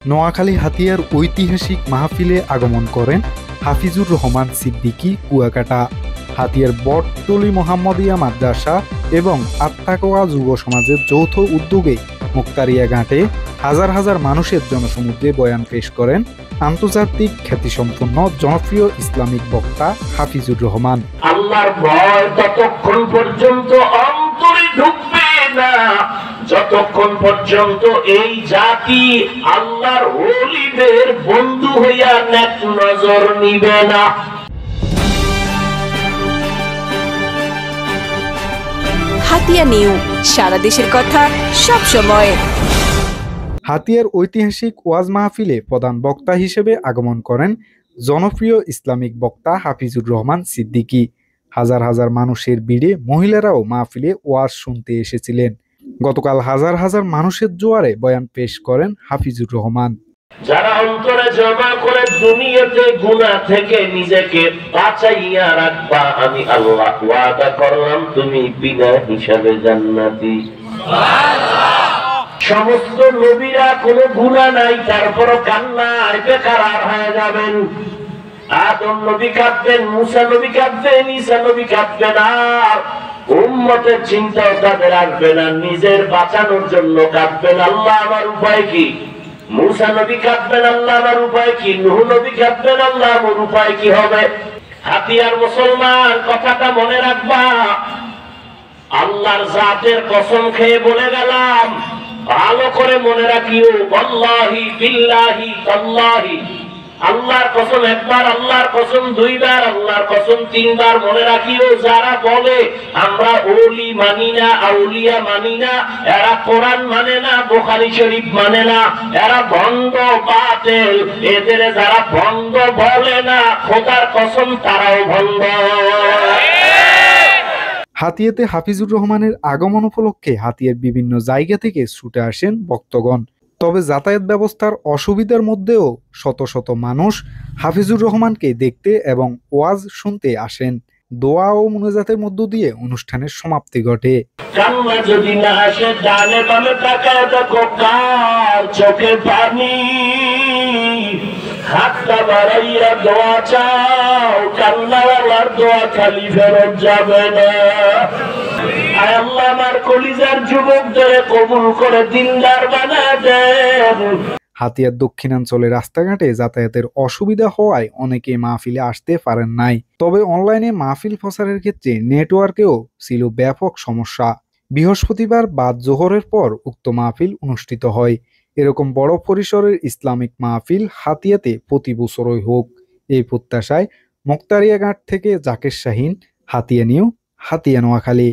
নোয়াখালী হাতিয়ার ঐতিহাসিক মাহফিলে আগমন করেন হাফিজুর রহমান সিদ্দিকী কুয়াকাটা। হাতিয়ার বটতলী মোহাম্মদিয়া মাদ্রাসা এবং আত্মাকোয়া যুব সমাজের যৌথ উদ্যোগে মুক্তারিয়া ঘাটে হাজার হাজার মানুষের জনসমুদ্রে বয়ান পেশ করেন আন্তর্জাতিক খ্যাতিসম্পন্ন জনপ্রিয় ইসলামিক বক্তা হাফিজুর রহমান। আল্লাহর ভয় ততক্ষণ পর্যন্ত অন্তরে ঢুকবে না যতক্ষণ পর্যন্ত এই জাতি আল্লাহর ওলিদের বন্ধু হইয়া নেক নজর নিবে না। হাতিয়া নিউজ, সারা দেশের কথা সব সময়। হাতিয়ার ঐতিহাসিক ওয়াজ মাহফিলে প্রধান বক্তা হিসেবে আগমন করেন জনপ্রিয় ইসলামিক বক্তা হাফিজুর রহমান সিদ্দিকী। হাজার হাজার মানুষের ভিড়ে মহিলারাও মাহফিলে ওয়াজ শুনতে এসেছিলেন। গতকাল হাজার হাজার মানুষের জোয়ারে বয়ান পেশ করেন হাফিজুর রহমান। যারা অন্তরে জমা করে দুনিয়াতে গুনাহ থেকে নিজেকে বাঁচাইয়া রাখবা, আমি আল্লাহ ওয়াদা করলাম তুমি বিনা হিসাবে জান্নাতি। সমস্ত নবীরা কোনো গুনাহ নাই, তারপরও কান্নায় বেকারার হয়ে যাবেন। আদম নবী কাঁদবেন, মুসা নবী কাঁদবেন, ঈসা নবী কাঁদবেন, আর উম্মতের চিন্তাও তাদের আসবে না, নিজের বাঁচানোর জন্য কাঁদবেন। আল্লাহ আমার উপায় কি? মুসা নবী কাঁদবেন, আল্লাহ আমার উপায় কি? নূহ নবী কাঁদবেন, আল্লাহ আমার উপায় কি হবে? হাতিয়ার মুসলমান, কথাটা মনে রাখবা। আল্লাহর জাতের কসম খেয়ে বলে গেলাম, ভালো করে মনে রাখিও, ওয়াল্লাহি বিল্লাহি তাল্লাহি। আল্লাহর কসম একবার, আল্লাহর কসম দুইবার, আল্লাহর কসম তিনবার। মনে রাখিও, যারা বলে আমরা ওলি মানি না, আউলিয়া মানি না, এরা কোরআন মানে না, বুখারী শরীফ মানে না, এরা ভণ্ড বাতিল। এদের যারা ভণ্ড বলে না, খোদার কসম তারাও ভণ্ড। হাতিয়াতে হাফিজুর রহমানের আগমন উপলক্ষে হাতিয়ার বিভিন্ন জায়গা থেকে ছুটে আসেন ভক্তগণ। তবে যাতায়াত ব্যবস্থার অসুবিধার মধ্যেও শত শত মানুষ হাফিজুর রহমানকে দেখতে এবং ওয়াজ শুনতে আসেন। দোয়া ও মুনাজাতের মধ্য দিয়ে অনুষ্ঠানের সমাপ্তি ঘটে। কান্না যদি না আসে, ডানে বামে তাকায় দেখো কার চোখে পানি। হাতটা বাড়াইয়া দোয়া চাও, কান্নাওয়ালার দোয়া খালি ফেরত যাবে না। আয় আল্লাহ আমার কলিজার যুবকদের কবুল করে দিনদার বানায় দেন। হাতিয়ার দক্ষিণাঞ্চলে রাস্তাঘাটে যাতায়াতের অসুবিধা হওয়ায় অনেকে মাহফিলে আসতে পারেন নাই। তবে অনলাইনে মাহফিল প্রচারের ক্ষেত্রে নেটওয়ার্কেও ছিল ব্যাপক সমস্যা। বৃহস্পতিবার বাদ জোহরের পর উক্ত মাহফিল অনুষ্ঠিত হয়। এরকম বড় পরিসরের ইসলামিক মাহফিল হাতিয়াতে প্রতি বছরই হোক, এই প্রত্যাশায় মুক্তারিয়া ঘাট থেকে জাকের শাহীন, হাতিয়া নিউজ, হাতিয়া নোয়াখালী।